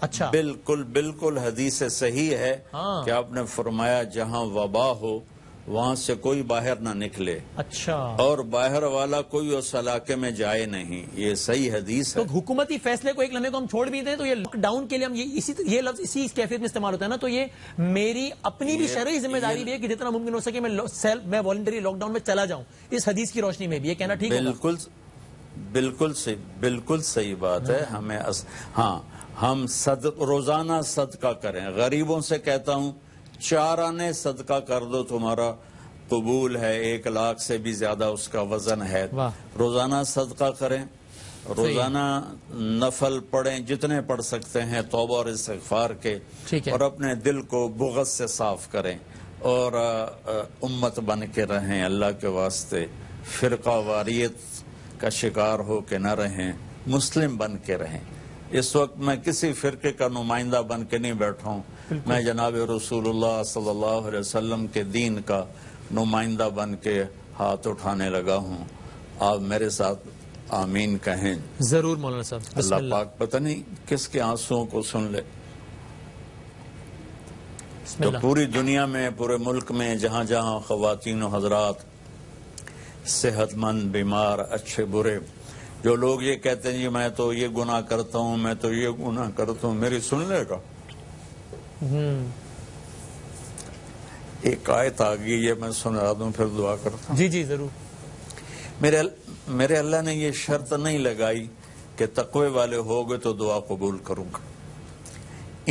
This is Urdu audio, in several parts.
اچھا بالکل بالکل حدیث صحیح ہے کہ آپ نے فرمایا جہاں وبا ہو وہاں سے کوئی باہر نہ نکلے، اچھا، اور باہر والا کوئی اس علاقے میں جائے نہیں. یہ صحیح حدیث ہے. تو حکومتی فیصلے کو ایک لمحے کو ہم چھوڑ بھی دیں تو یہ لاک ڈاؤن کے لیے ہم یہ لفظ اسی کیفیت میں استعمال ہوتا ہے نا، تو یہ میری اپنی بھی شرعی ذمہ داری بھی ہے کہ جتنا ممکن ہو سکے میں والنٹری لاک ڈاؤن میں چلا جاؤں اس حدیث کی روشنی میں بھی. یہ کہنا ٹھیک ہوگا؟ بالکل صحیح بات ہے. ہمیں ہم روزانہ صدقہ کریں. غریبوں سے کہتا ہوں 4 آنے صدقہ کر دو، تمہارا قبول ہے. 1 لاکھ سے بھی زیادہ اس کا وزن ہے. روزانہ صدقہ کریں، روزانہ نفل پڑھیں جتنے پڑھ سکتے ہیں توبہ اور استغفار کے، اور اپنے دل کو بغض سے صاف کریں، اور امت بن کے رہیں. اللہ کے واسطے فرقہ واریت کا شکار ہو کے نہ رہیں، مسلم بن کے رہیں. اس وقت میں کسی فرقے کا نمائندہ بن کے نہیں بیٹھا ہوں، میں جناب رسول اللہ صلی اللہ علیہ وسلم کے دین کا نمائندہ بن کے ہاتھ اٹھانے لگا ہوں. آپ میرے ساتھ آمین کہیں. ضرور مولانا صاحب. اللہ پاک پتہ نہیں کس کے آنسوؤں کو سن لے. تو پوری دنیا میں، پورے ملک میں جہاں جہاں خواتین و حضرات صحت مند، بیمار، اچھے برے، جو لوگ یہ کہتے ہیں جی میں تو یہ گناہ کرتا ہوں، میں تو یہ گناہ کرتا ہوں، میری سن لے گا. ایک آیت آ گئی ہے، میں سنا دوں پھر دعا کرتا ہوں. جی ضرور. میرے اللہ نے یہ شرط نہیں لگائی کہ تقوی والے ہوگے تو دعا قبول کروں گا،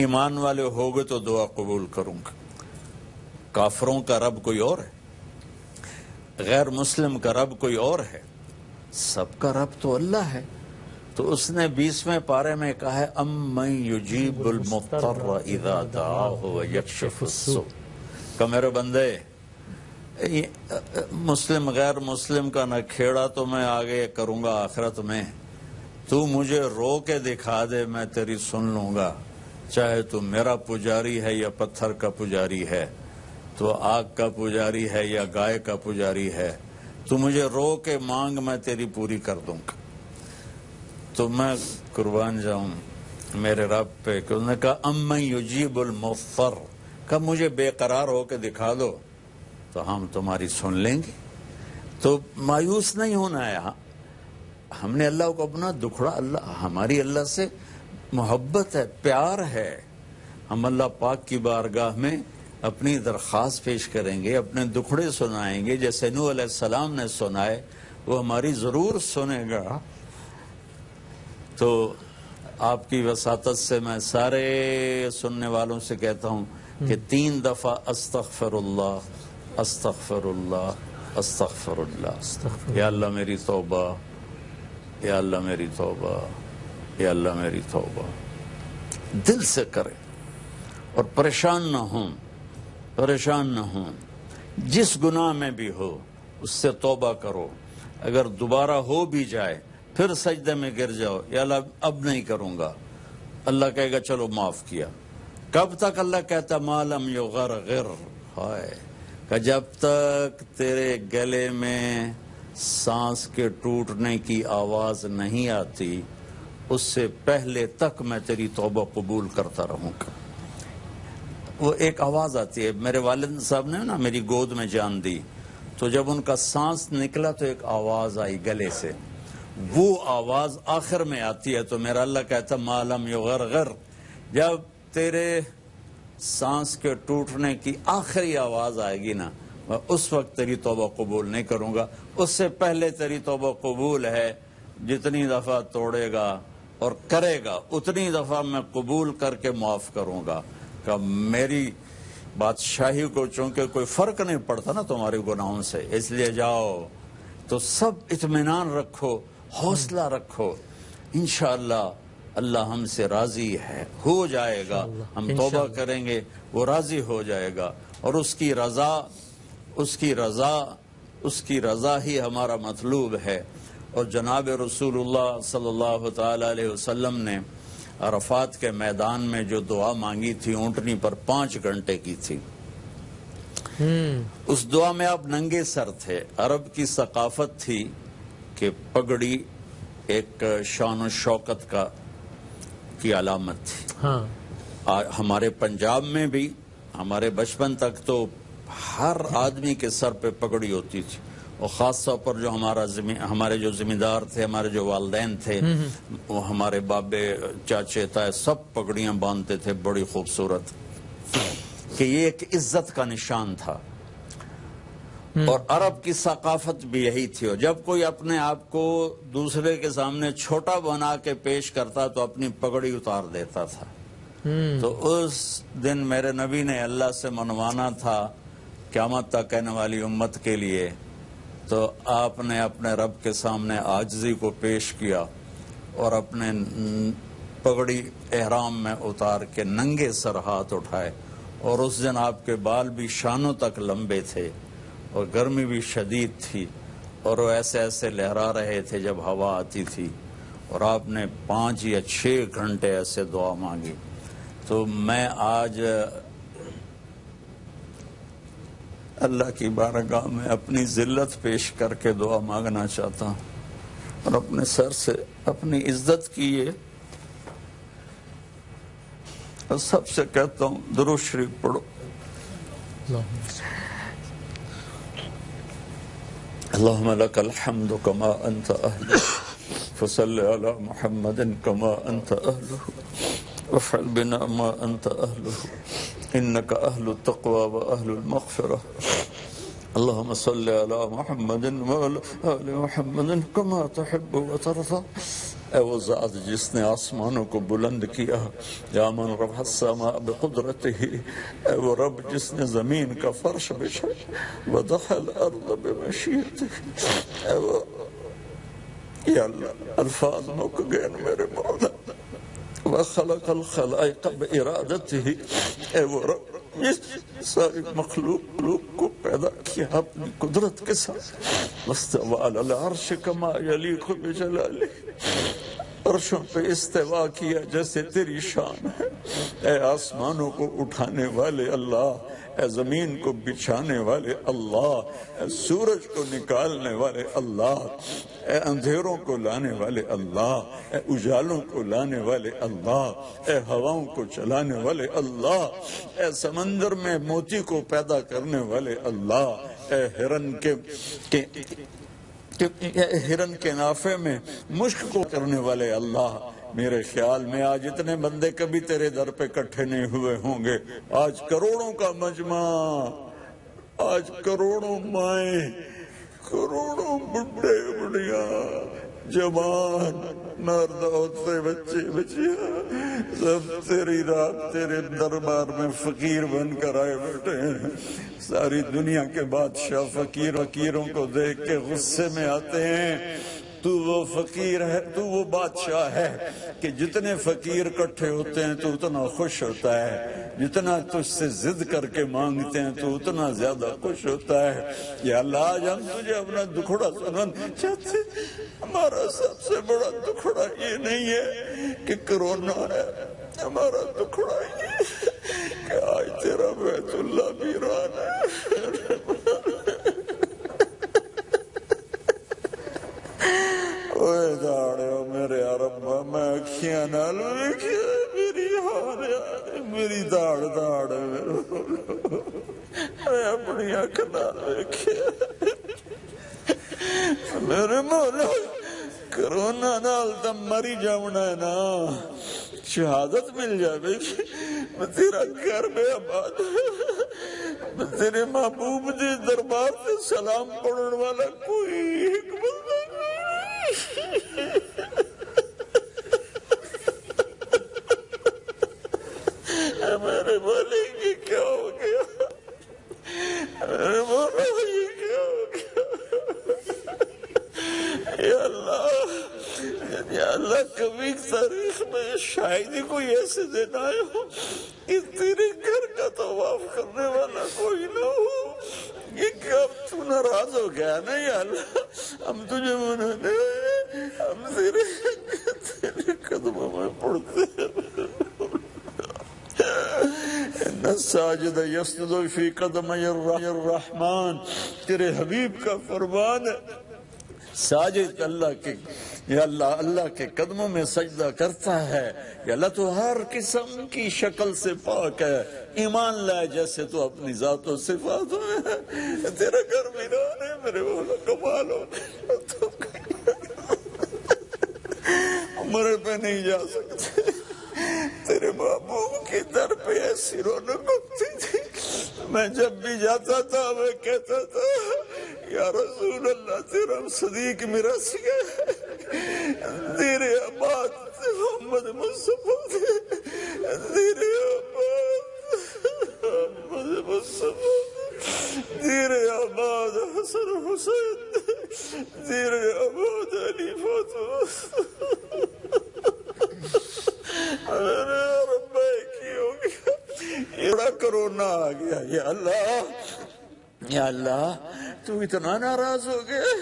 ایمان والے ہوگے تو دعا قبول کروں گا. کافروں کا رب کوئی اور ہے، غیر مسلم کا رب کوئی اور ہے، سب کا رب تو اللہ ہے. تو اس نے 20ویں پارے میں کہا ہے امن یجیب المضطر اذا دعاہ ویکشف السوء، کہ میرے بندے مسلم غیر مسلم کا نہ کھیڑا تو میں آگے کروں گا آخرت میں. تو مجھے رو کے دکھا دے، میں تیری سن لوں گا، چاہے تو میرا پجاری ہے یا پتھر کا پجاری ہے، تو آگ کا پجاری ہے یا گائے کا پجاری ہے، تو مجھے رو کے مانگ، میں تیری پوری کر دوں گا. تو میں قربان جاؤں میرے رب پہ کہ انہوں نے کہا امن یجیب المضطر، کہ مجھے بے قرار ہو کے دکھا دو تو ہم تمہاری سن لیں گے. تو مایوس نہیں ہونا ہے. ہم نے اللہ کو اپنا دکھڑا، ہماری اللہ سے محبت ہے، پیار ہے. ہم اللہ پاک کی بارگاہ میں اپنی درخواست پیش کریں گے، اپنے دکھڑے سنائیں گے جیسے نوح علیہ السلام نے سنائے، وہ ہماری ضرور سنے گا. تو آپ کی وساطت سے میں سارے سننے والوں سے کہتا ہوں کہ 3 دفعہ استغفر اللہ استغفر اللہ استغفر اللہ. یا اللہ میری توبہ، یا اللہ میری توبہ، یا اللہ میری توبہ. دل سے کریں اور پریشان نہ ہوں، پریشان نہ ہوں. جس گناہ میں بھی ہو اس سے توبہ کرو. اگر دوبارہ ہو بھی جائے پھر سجدے میں گر جاؤ، یا اللہ اب نہیں کروں گا. اللہ کہے گا چلو معاف کیا. کب تک اللہ کہتا ما لم یغرغر، ہائے، کہ جب تک تیرے گلے میں سانس کے ٹوٹنے کی آواز نہیں آتی اس سے پہلے تک میں تیری توبہ قبول کرتا رہوں گا. وہ ایک آواز آتی ہے. میرے والد صاحب نے نا میری گود میں جان دی، تو جب ان کا سانس نکلا تو ایک آواز آئی گلے سے، وہ آواز آخر میں آتی ہے. تو میرا اللہ کہتا ما لم یغرغر، جب تیرے سانس کے ٹوٹنے کی آخری آواز آئے گی نا، میں اس وقت تیری توبہ قبول نہیں کروں گا. اس سے پہلے تیری توبہ قبول ہے. جتنی دفعہ توڑے گا اور کرے گا اتنی دفعہ میں قبول کر کے معاف کروں گا. کہ میری بادشاہی کو چونکہ کوئی فرق نہیں پڑتا نا تمہارے گناہوں سے، اس لیے جاؤ تو سب اطمینان رکھو، حوصلہ رکھو. انشاءاللہ اللہ ہم سے راضی ہے، ہو جائے گا. ہم توبہ کریں گے وہ راضی ہو جائے گا، اور اس کی رضا ہی ہمارا مطلوب ہے. اور جناب رسول اللہ صلی اللہ تعالی علیہ وسلم نے عرفات کے میدان میں جو دعا مانگی تھی اونٹنی پر 5 گھنٹے کی تھی، اس دعا میں آپ ننگے سر تھے. عرب کی ثقافت تھی کہ پگڑی ایک شان و شوکت کی علامت تھی. ہاں ہمارے پنجاب میں بھی ہمارے بچپن تک تو ہر آدمی کے سر پہ پگڑی ہوتی تھی، اور خاص طور پر جو ہمارے جو ذمہ دار تھے، ہمارے جو والدین تھے، وہ ہمارے بابے چاچے تائے سب پگڑیاں باندھتے تھے بڑی خوبصورت، کہ یہ ایک عزت کا نشان تھا۔ اور عرب کی ثقافت بھی یہی تھی، اور جب کوئی اپنے آپ کو دوسرے کے سامنے چھوٹا بنا کے پیش کرتا تو اپنی پگڑی اتار دیتا تھا۔ تو اس دن میرے نبی نے اللہ سے منوانا تھا قیامت تک کہنے والی امت کے لیے، تو آپ نے اپنے رب کے سامنے عاجزی کو پیش کیا اور اپنے پگڑی احرام میں اتار کے ننگے سر ہاتھ اٹھائے، اور اس دن آپ کے بال بھی شانوں تک لمبے تھے، اور گرمی بھی شدید تھی، اور وہ ایسے ایسے لہرا رہے تھے جب ہوا آتی تھی، اور آپ نے 5 یا 6 گھنٹے ایسے دعا مانگی۔ تو میں آج اللہ کی بارگاہ میں اپنی ذلت پیش کر کے دعا مانگنا چاہتا ہوں، اور اپنے سر سے اپنی عزت کیے، اور سب سے کہتا ہوں درود شریف پڑھو۔ اللهم لك الحمد كما أنت أهله فصل على محمد كما أنت أهله وافعل بنا ما أنت أهله إنك أهل التقوى وأهل المغفرة اللهم صل على محمد وعلى آل محمد كما تحب وترضى۔ اے وہ ذات جس نے آسمانوں کو بلند کیا، یا من رفع السماء بقدرته، اے وہ رب جس نے زمین کا فرش بچھایا، ودخل الارض بمشیئته، اے وہ یا اللہ الفاظ مک گئے میرے مولا، وخلق الخلائق بارادته، اے وہ رب جس ساری مخلوق کو پیدا کیا اپنی قدرت کے ساتھ، واستوى علی العرش کما یلیق بجلالہ، عرشوں پہ استوا کیا جیسے تیری شان ہے۔ اے آسمانوں کو اٹھانے والے اللہ، اے زمین کو بچھانے والے اللہ، اے سورج کو نکالنے والے اللہ، اے اندھیروں کو لانے والے اللہ، اے اجالوں کو لانے والے اللہ، اے ہواؤں کو چلانے والے اللہ، اے سمندر میں موتی کو پیدا کرنے والے اللہ، اے ہرن کے نافے میں مشک کو کرنے والے اللہ۔ میرے خیال میں آج اتنے بندے کبھی تیرے در پہ کٹھے نہیں ہوئے ہوں گے، آج کروڑوں کا مجمع، آج کروڑوں مائیں، کروڑوں بڑھے بڑھیاں، جوان مرد عورتیں بچے بچیاں، سب تیری رات تیرے دربار میں فقیر بن کر آئے بیٹھے ہیں۔ ساری دنیا کے بادشاہ فقیروں کو دیکھ کے غصے میں آتے ہیں۔ تو وہ فقیر ہے، تو وہ بادشاہ ہے کہ جتنے فقیر اکٹھے ہوتے ہیں تو اتنا خوش ہوتا ہے، جتنا تجھ سے ضد کر کے مانگتے ہیں تو اتنا زیادہ خوش ہوتا ہے۔ یا اللہ آج ہم تجھے اپنا دکھڑا سنانا چاہتے ہیں۔ ہمارا سب سے بڑا دکھڑا یہ نہیں ہے کہ کرونا ہے، ہمارا دکھڑا یہ کہ آج تیرا بیت اللہ ویران ہے۔ اوے داڑے میرے عربا، میں اکھیاں نال ویکھیا میری ہار میری داڑ میں اپنی اکھ نال ویکھیا میرے مولا، کرونا نال تو مری جاونا ہے نا، شہادت مل جائے گی، میں تیرا گھر میں آباد، میں تیرے محبوب دے دربار سے سلام پڑھن والا کوئی ایک بندہ میرے بولے یہ کیا ہو گیا، میرے بولے یہ کیا ہو گیا، یا اللہ کبھی تاریخ میں شاید ہی کوئی ایسے دن آئے ہو کہ تیرے گھر کا طواف کرنے والا کوئی نہ ہو، یہ کہ اب تو ناراض ہو گیا نا یا اللہ، ہم تجھے منانے آئے، ہم تیرے قدموں میں پڑھتے ہیں۔ ان الساجد یسجد فی قدمی الرحمن، تیرے حبیب کا فرمان ہے، ساجد اللہ کے یا اللہ اللہ کے قدموں میں سجدہ کرتا ہے، یا اللہ تو ہر قسم کی شکل سے پاک ہے، ایمان لائے جیسے تو اپنی ذات و صفات میں ہے، تیرا گھر ویران ہے میرے مولا، کمال ہو عمرے پہ نہیں جا سکتے، تیرے محبوب کے در پہ ایسی رونق ہوتی تھی، میں جب بھی جاتا تھا میں کہتا تھا یا رسول اللہ تیرا صدیق میرا سیا تیرے آباد محمد مصطفیٰ تیرے آباد محمد مصطفیٰ تیرے آباد حسن حسین تیرے آباد علی فاطمہ میرے رب کی ہو گیا، بڑا کرونا آ گیا، یا اللہ تو اتنا ناراض ہو گیا،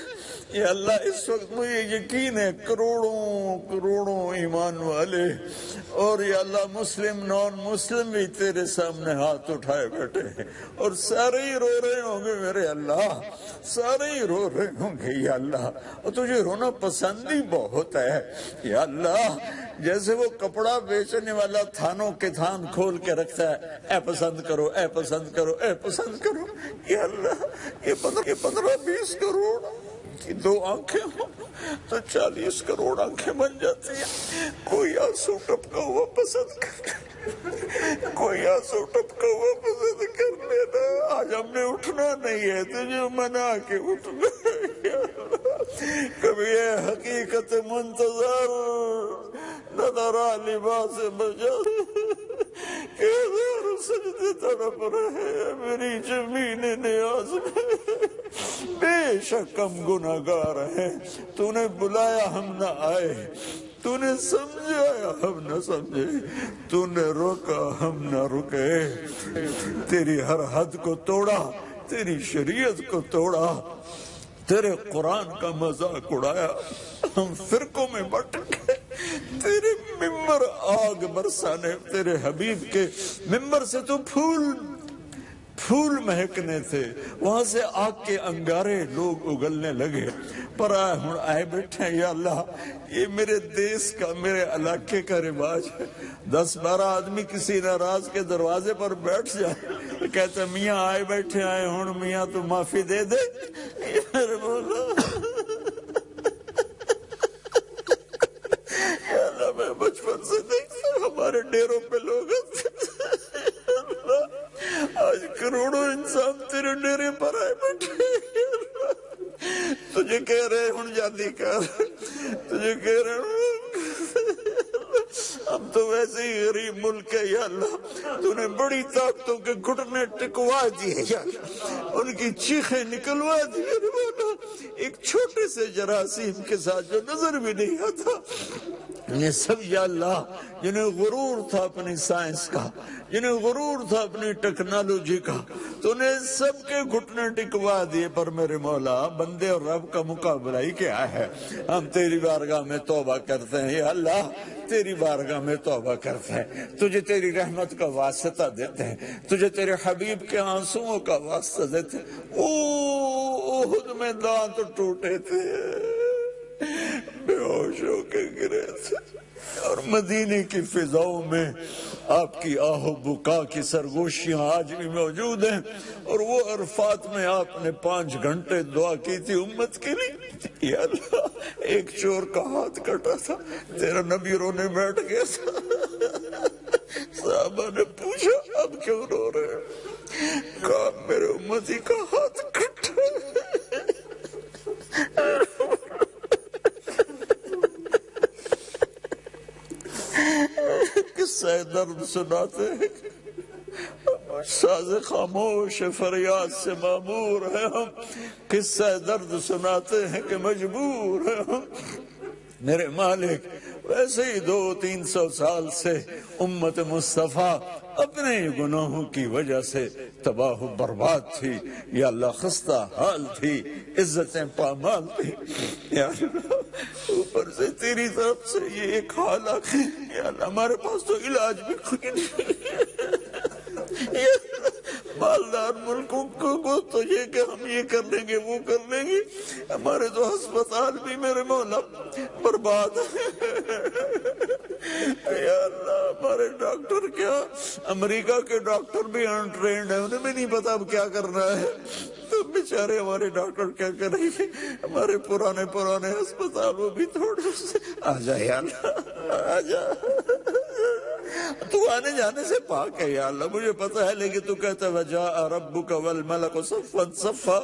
یا اللہ اس وقت مجھے یقین ہے کروڑوں ایمان والے اور یا اللہ مسلم نان مسلم بھی تیرے سامنے ہاتھ اٹھائے بیٹھے ہیں اور سارے ہی رو رہے ہوں گے میرے اللہ، سارے ہی رو رہے ہوں گے یا اللہ، اور تجھے رونا پسند ہی بہت ہے یا اللہ، جیسے وہ کپڑا بیچنے والا تھانوں کے تھان کھول کے رکھتا ہے، اے پسند کرو اے پسند کرو اے پسند کرو، یا اللہ یہ 15-20 کروڑ کی 2 آنکھیں ہوں تو 40 کروڑ آنکھیں بن جاتی ہیں، کوئی آنسو ٹپکا ہوا پسند کر کوئی آنسو ٹپکا ہوا پسند کر لینا، آج ہم نے اٹھنا نہیں ہے تجھے منا کے اٹھنا، کبھی یہ حقیقت منتظر نظر لباس بجا کہ ہزار سجدے تڑپ رہے میری زمین نیاز میں، بے شک ہم گناہگار ہیں، تو نے بلایا ہم نہ آئے، تو نے سمجھایا ہم نہ سمجھے، تو نے روکا ہم نہ رکے، تیری ہر حد کو توڑا، تیری شریعت کو توڑا، تیرے قرآن کا مذاق اڑایا، ہم فرقوں میں بٹ گئے، تیرے ممبر آگ برسانے، تیرے حبیب کے ممبر سے تو پھول مہکنے تھے، وہاں سے آگ کے انگارے لوگ اگلنے لگے، پر آئے بیٹھے ہیں یا اللہ، یہ میرے دیس کا میرے علاقے کا رواج ہے، 10-12 آدمی کسی ناراض کے دروازے پر بیٹھ جائے، کہتے میاں آئے بیٹھے آئے ہون میاں تو معافی دے دے، میرے مولا یا اللہ میں بچپن سے دیکھتا ہمارے ڈیروں پہ لوگ آج کروڑوں انسان تیرے ڈیرے پر آئے بیٹھے، تجھے کہہ رہے ہوں جلدی کر، تجھے کہہ رہے ہوں ہم تو ویسے ہی غریب ملک ہے یا اللہ، تو نے بڑی طاقتوں کے گھٹنے ٹکوا دیے یا اللہ، ان کی چیخیں نکلوا دی، ایک چھوٹے سے جراثیم کے ساتھ جو نظر بھی نہیں آتا، یہ سب یا اللہ جنہیں غرور تھا اپنی سائنس کا، جنہیں غرور تھا اپنی ٹیکنالوجی کا، تو نے سب کے گھٹنے ٹکوا دیے، پر میرے مولا بندے اور رب کا مقابلہ ہی کیا ہے، ہم تیری بارگاہ میں توبہ کرتے ہیں یا اللہ، تیری بارگاہ میں توبہ کرتے ہیں، تجھے تیری رحمت کا واسطہ دیتے ہیں، تجھے تیرے حبیب کے آنسوؤں کا واسطہ دیتے ہیں، احد میں دانت ٹوٹے تھے، بے ہوش ہو کے گرے تھے، اور مدینے کی فضاؤں میں آپ کی آہ و بکا کی سرگوشیاں آج بھی موجود ہیں، اور وہ عرفات میں آپ نے 5 گھنٹے دعا کی تھی امت کے لیے، یا اللہ ایک چور کا ہاتھ کٹا تھا، تیرا نبی رونے بیٹھ گیا تھا، صحابہ نے پوچھا اب کیوں رو رہے ہیں، کہا میرے امتی کا ہاتھ کٹا، قصہ درد سناتے ہیں، ساز خاموش فریاد سے معمور ہے ہم، قصہ درد سناتے ہیں کہ مجبور ہے ہم، میرے مالک ویسے ہی 200-300 سال سے امت مصطفیٰ اپنے گناہوں کی وجہ سے تباہ و برباد تھی یا اللہ، خستہ حال تھی، عزتیں پامال تھی یا اللہ، اوپر سے تیری طرف سے یہ ایک حال آ گئی یا اللہ، ہمارے پاس تو علاج بھی کوئی نہیں، مالدار ملکوں کو تو تو یہ کہ ہم یہ کر لیں گے وہ کر لیں گے، ہمارے تو ہسپتال بھی میرے مولا برباد یا اللہ، ہمارے ڈاکٹر کیا، امریکہ کے ڈاکٹر بھی انٹرینڈ ہیں، انہیں بھی نہیں پتا اب کیا کرنا ہے، تو بیچارے ہمارے ڈاکٹر کیا کریں گے، ہمارے پرانے ہسپتال وہ بھی تھوڑے سے آ جا یا اللہ، آ جا، تو آنے جانے سے پاک ہے یا اللہ، مجھے پتا ہے، لیکن تو کہتا ہے وَجَاءَ رَبُّكَ وَالْمَلَكُ صَفًّا صَفًّا،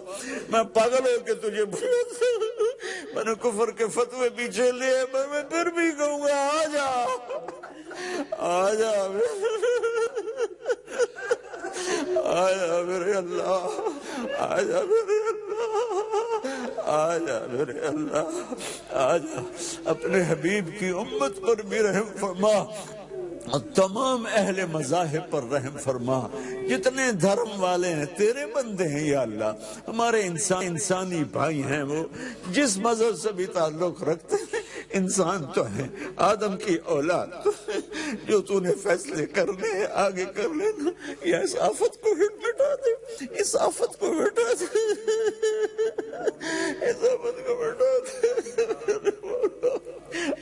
میں پاگل ہو کے تجھے بلاتا ہوں، میں نے کفر کے فتوے پیچھے لیے، میں پھر بھی کہوں گا آ جا، آ جا آجا میرے اللہ، آجا میرے اللہ، آجا میرے اللہ، آجا اپنے حبیب کی امت پر بھی رحم فرما، اور تمام اہل مذاہب پر رحم فرما، جتنے دھرم والے ہیں تیرے بندے ہیں یا اللہ، ہمارے انسانی بھائی ہیں، وہ جس مذہب سے بھی تعلق رکھتے ہیں، انسان تو ہیں، آدم کی اولاد تو ہے، جو تو نے فیصلے کرنے ہیں آگے کر لینا، یا اس آفت کو مٹا دے، اس آفت کو مٹا دے، اس آفت کو مٹا دے،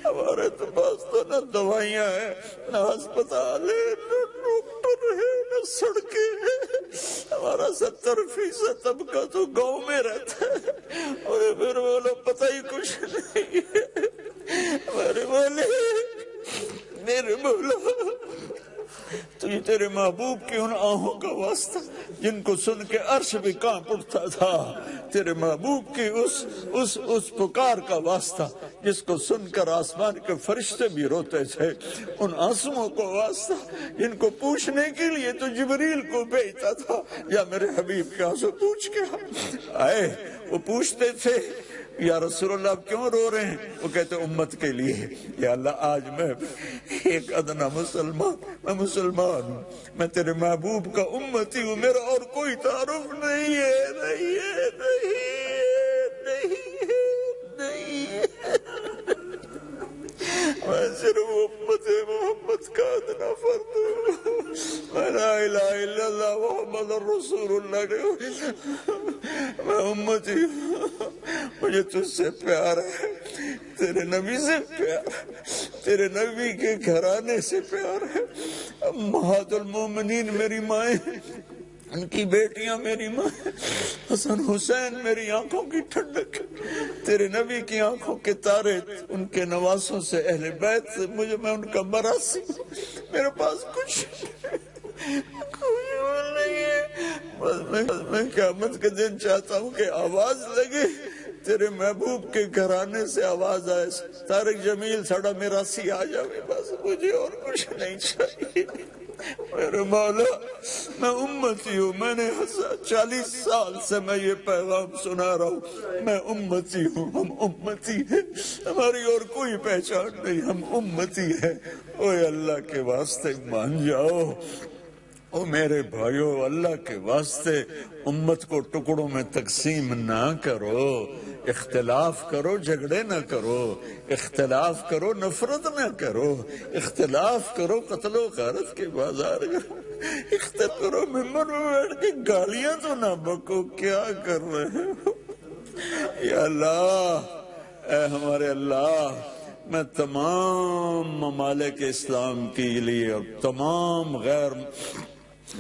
ہمارے تو پاس تو نہ دوائیاں ہیں، نہ ہسپتال ہے، نہ ڈاکٹر ہے، نہ سڑکیں ہیں، ہمارا 70% طبقہ تو گاؤں میں رہتا ہے، اور پھر وہ لوگ پتہ ہی کچھ نہیں ہے، ہمارے میرے مولا، تو یہ تیرے محبوب کی ان آنکھوں کا واسطہ جن کو سن کے عرش بھی کانپ اٹھتا تھا، تیرے محبوب کی اس پکار کا واسطہ جس کو سن کر آسمان کے فرشتے بھی روتے تھے، ان آنسوؤں کو واسطہ جن کو پوچھنے کے لیے تو جبریل کو بھیجتا تھا، یا میرے حبیب کے آنسو پوچھ کے آئے، وہ پوچھتے تھے یا رسول اللہ آپ کیوں رو رہے ہیں، وہ کہتے امت کے لیے، یا اللہ آج میں ایک ادنا مسلمان، میں مسلمان ہوں، میں تیرے محبوب کا امتی ہوں، میرا اور کوئی تعارف نہیں ہے، نہیں ہے، نہیں ہے، نہیں ہے، نہیں ہے، میں صرف امت محمد کا ادنا فرد ہوں، میں لا الہ الا اللہ محمد رسول اللہ، میں امتی ہوں، مجھے تجھ سے پیار ہے، تیرے نبی سے پیار ہے، تیرے نبی کے گھرانے سے پیار ہے، امہات المومنین میری مائیں، ان کی بیٹیاں میری ماں، حسن حسین میری آنکھوں کی ٹھنڈک، تیرے نبی کی آنکھوں کے تارے، ان کے نواسوں سے، اہل بیت سے، میں ان کا مراسی ہوں، میرے پاس کچھ نہیں ہے، بس میں قیامت کے دن چاہتا ہوں کہ آواز لگے، تیرے محبوب کے گھرانے سے آواز آئے، طارق جمیل ساڑا میراسی آ جاوے، بس مجھے اور کچھ نہیں چاہیے، میرے مولا میں امتی ہوں، میں نے 40 سال سے میں یہ پیغام سنا رہا ہوں، میں امتی ہوں، ہم امتی ہیں، ہماری اور کوئی پہچان نہیں، ہم امتی ہیں، اوہ اللہ کے واسطے مان جاؤ، او میرے بھائیو، اللہ کے واسطے امت کو ٹکڑوں میں تقسیم نہ کرو، اختلاف کرو جھگڑے نہ کرو، اختلاف کرو نفرت نہ کرو، اختلاف کرو قتل و غارت کے بازار کرو، اختلاف کرو ممبر میں بیٹھ کے گالیاں تو نہ بکو، کیا کر رہے ہو یا اللہ، اے ہمارے اللہ، میں تمام ممالک اسلام کے لیے اور تمام غیر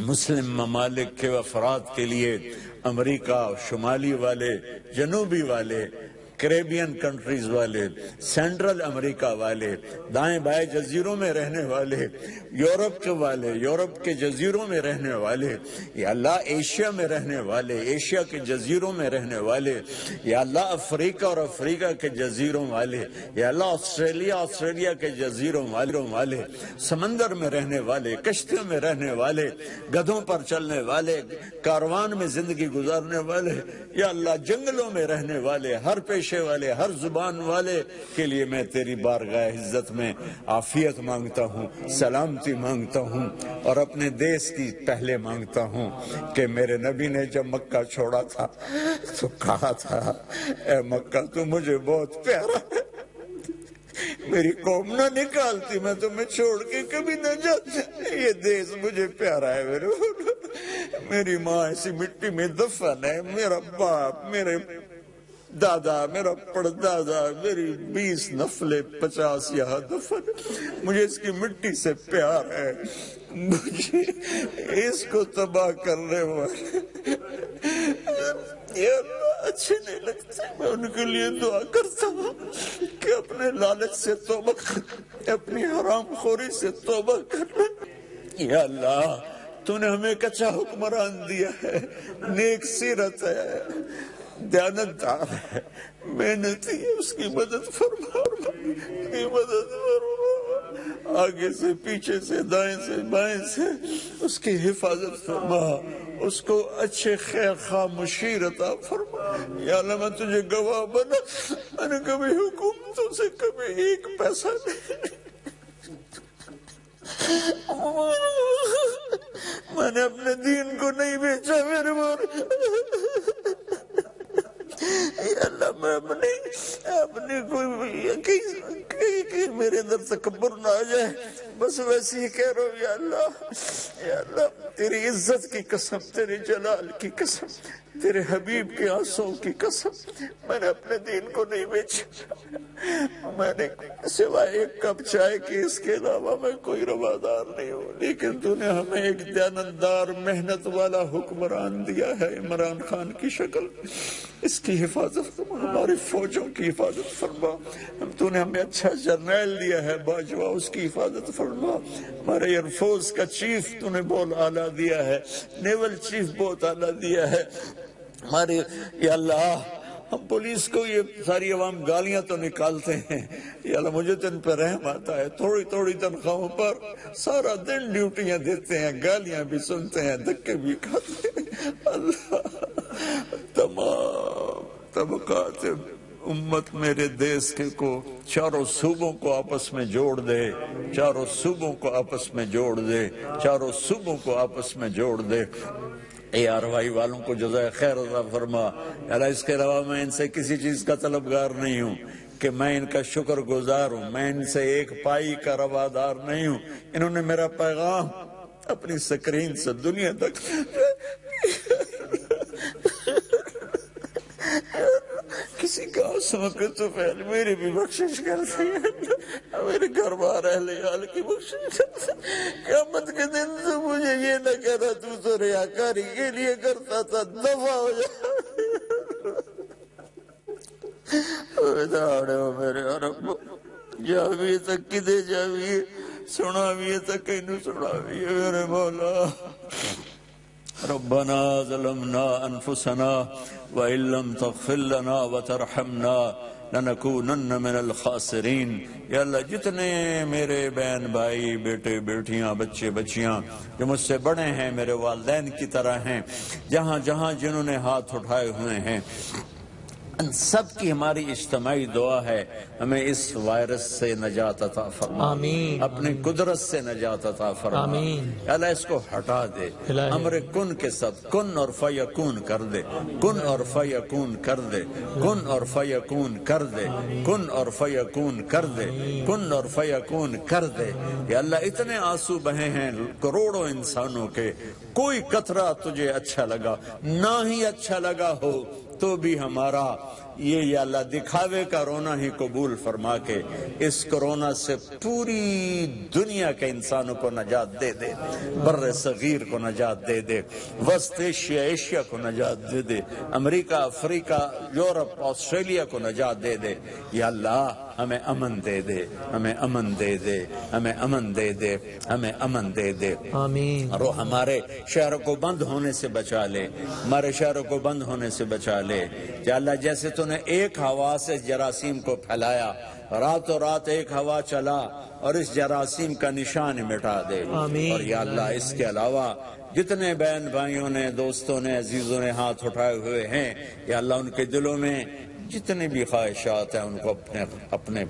مسلم ممالک کے افراد کے لیے، امریکہ شمالی والے، جنوبی والے، کریبین کنٹریز والے، سینٹرل امریکہ والے، دائیں بائیں جزیروں میں رہنے والے، یورپ کے والے، یورپ کے جزیروں میں رہنے والے، یا اللہ ایشیا میں رہنے والے، ایشیا کے جزیروں میں رہنے والے، یا اللہ افریقہ اور افریقہ کے جزیروں والے، یا اللہ آسٹریلیا کے جزیروں والے، سمندر میں رہنے والے، کشتیوں میں رہنے والے، گدھوں پر چلنے والے، کاروان میں زندگی گزارنے والے، یا اللہ جنگلوں میں رہنے والے، ہر پیشے والے، ہر زبان والے کے لیے میں تیری بارگاہ عزت میں عافیت مانگتا ہوں، سلامتی مانگتا ہوں، اور اپنے دیش کی پہلے مانگتا ہوں کہ میرے نبی نے جب مکہ چھوڑا تھا تو کہا تھا، اے مکہ تو مجھے بہت پیارا ہے، میری قوم نہ نکالتی، میں تمہیں چھوڑ کے کبھی نہ جاتی، یہ دیش مجھے پیارا ہے، میری ماں ایسی مٹی میں دفن ہے، میرا باپ، میرے دادا، میرا پردادا، میری 20 نسلیں 50 یہاں دفن، مجھے اس کی مٹی سے پیار ہے، مجھے اس کو تباہ کرنے والے یہ اللہ اچھے نہیں لگتے۔ میں ان کے لیے دعا کرتا ہوں کہ اپنے لالچ سے توبہ کر، اپنی حرام خوری سے توبہ کر۔ یا اللہ تو نے ہمیں ایک اچھا حکمران دیا ہے، نیک سیرت ہے، دیانتدار ہے، محنتی ہے، اس کی مدد فرما، اس کی مدد فرما، آگے سے پیچھے سے دائیں سے بائیں سے اس کی حفاظت فرما، اس کو اچھے خیر خواہ مشیر عطا فرما۔ یا اللہ میں تجھے گواہ بنا، میں نے کبھی حکومتوں سے کبھی ایک پیسہ نہیں، میں نے اپنے دین کو نہیں بیچا میرے بارے۔ یا اللہ میں اپنی کوئی میرے اندر تکبر نہ آ جائے، بس ویسے ہی کہہ رہا ہوں۔ یا اللہ تیری عزت کی قسم، تیرے جلال کی قسم، تیرے حبیب کے آنسوں کی قسم، میں نے اپنے دین کو نہیں بیچا، میں نے سوائے ایک کپ چائے کے اس کے علاوہ میں کوئی روادار نہیں ہوں، لیکن تو نے ہمیں ایک دیانتدار محنت والا حکمران دیا ہے عمران خان کی شکل، اس کی حفاظت فرما، ہماری فوجوں کی حفاظت فرما، تو نے ہمیں اچھا جرنیل دیا ہے باجوہ، اس کی حفاظت فرما، ہمارے ایئر فورس کا چیف تو نے بہت اعلیٰ دیا ہے، نیول چیف بہت اعلیٰ دیا ہے ہمارے۔ یا اللہ ہم پولیس کو یہ ساری عوام گالیاں تو نکالتے ہیں، یا اللہ مجھے تو ان پہ رحم آتا ہے، تھوڑی تھوڑی تنخواہوں پر سارا دن ڈیوٹیاں دیتے ہیں، گالیاں بھی سنتے ہیں، دھکے بھی کھاتے ہیں۔ اللہ تمام طبقات امت میرے دیس کے کو چاروں صوبوں کو آپس میں جوڑ دے، چاروں صوبوں کو آپس میں جوڑ دے، چاروں صوبوں کو آپس میں جوڑ دے۔ اے آروائی والوں کو جزائے خیر عطا فرما۔ اللہ اس کے علاوہ میں ان سے کسی چیز کا طلبگار نہیں ہوں کہ میں ان کا شکر گزار ہوں، میں ان سے ایک پائی کا روادار نہیں ہوں، انہوں نے میرا پیغام اپنی سکرین سے دنیا تک کسی کا سمکھ تو پہلے میری بھی بخشش کرتے ہیں، میرے گھر بار اہل عیال کی بخشش کرتے ہیں۔ قیامت کے دن تو مجھے یہ نہ کہنا تو ریاکاری کے لیے کرتا تھا، دفع ہو جائے میرے رب، جاویے تک کدے جاویے، سناویے تک اینو سناویے میرے مولا۔ ربنا ظلمنا انفسنا وان لم تغفر لنا وترحمنا لنکونن من الخاسرین۔ یا اللہ جتنے میرے بہن بھائی، بیٹے بیٹیاں، بچے بچیاں جو مجھ سے بڑے ہیں، میرے والدین کی طرح ہیں، جہاں جہاں جنہوں نے ہاتھ اٹھائے ہوئے ہیں، ان سب کی ہماری اجتماعی دعا ہے ہمیں اس وائرس سے نجات عطا فرما، آمین، اپنی قدرت سے نجات عطا فرما، آمین، اللہ اس کو ہٹا دے، امر کن کے ساتھ کن اور فیکون کر دے، کن اور فیکون کر دے، کن اور فیکون کر دے، کن اور فیکون کر دے، کن اور فیکون کر دے۔ یا اللہ اتنے آنسو بہے ہیں کروڑوں انسانوں کے، کوئی قطرہ تجھے اچھا لگا نہ ہی اچھا لگا ہو تو بھی ہمارا یہ یا اللہ دکھاوے کا رونا ہی قبول فرما کے اس کرونا سے پوری دنیا کے انسانوں کو نجات دے دے، بر صغیر کو نجات دے دے، وسط ایشیا کو نجات دے دے، امریکہ، افریقہ، یورپ، آسٹریلیا کو نجات دے دے۔ یا اللہ ہمیں امن دے دے، ہمیں امن دے دے، ہمیں امن دے دے، ہمیں امن دے دے۔ آمین، اور وہ ہمارے شہروں کو بند ہونے سے بچا لے، ہمارے شہروں کو بند ہونے سے بچا لے۔ یا اللہ جیسے تو نے ایک ہوا سے جراثیم کو پھیلایا، راتوں رات ایک ہوا چلا اور اس جراثیم کا نشان مٹا دے۔ آمین۔ اور یا اللہ اس کے علاوہ جتنے بہن بھائیوں نے، دوستوں نے، عزیزوں نے ہاتھ اٹھائے ہوئے ہیں، یا اللہ ان کے دلوں میں جتنی بھی خواہشات ہیں ان کو اپنے اپنے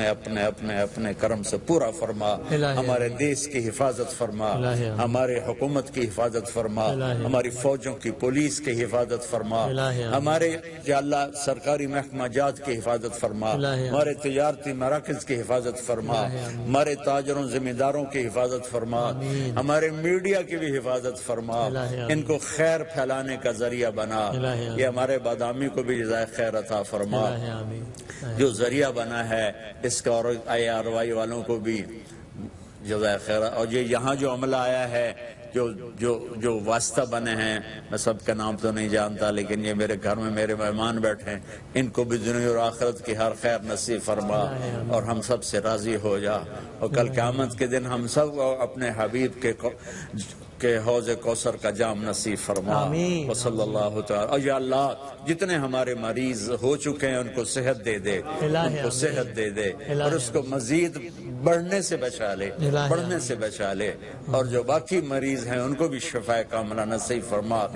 اپنے اپنے اپنے کرم سے پورا فرما. الہی ہمارے دیش کی حفاظت فرما, الہی ہمارے حکومت کی حفاظت فرما, الہی ہماری فوجوں کی پولیس کی حفاظت فرما, الہی ہمارے یا اللہ سرکاری محکمہ جات کی حفاظت فرما, الہی ہمارے تجارتی مراکز کی حفاظت فرما, ہمارے تاجروں ذمہ داروں کی حفاظت فرما, ہمارے میڈیا کی بھی حفاظت فرما, ان کو خیر پھیلانے کا ذریعہ بنا. یہ ہمارے بادامی کو بھی جزائے خیر عطا فرما, جو ذریعہ بنا ہے اس کا, اور IRY والوں کو بھی جزائے خیر. اور یہ یہاں جو عملہ آیا ہے, جو واسطہ بنے ہیں, میں سب کا نام تو نہیں جانتا, لیکن یہ میرے گھر میں میرے مہمان بیٹھے ہیں, ان کو بھی دنیا اور آخرت کی ہر خیر نصیب فرما, اور ہم سب سے راضی ہو جا, اور کل قیامت کے دن ہم سب کو اپنے حبیب کے حوض کوثر کا جام نصیب فرما. وصلی اللہ تعالی. اور یا اللہ جتنے ہمارے مریض ہو چکے ہیں ان کو صحت دے دے, ان کو صحت دے دے, اور اس کو مزید بڑھنے سے بچا لے, بڑھنے سے بچا لے, اور جو باقی مریض ہیں ان کو بھی شفا کاملہ نصیب فرما.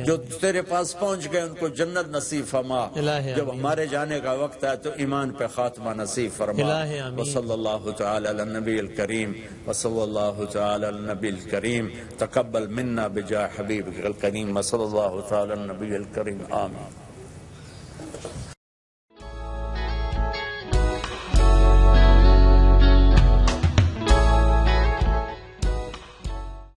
جو تیرے پاس پہنچ گئے ان کو جنت نصیب فرما. جب ہمارے جانے کا وقت ہے تو ایمان پہ خاتمہ نصیب فرما. وصلی اللہ تعالی علی النبی الکریم, وصلی اللہ تعالی علی النبی الکریم. تقبل منا بجاہ حبیبک الکریم, وصلی اللہ تعالی علی النبی الکریم. آمین.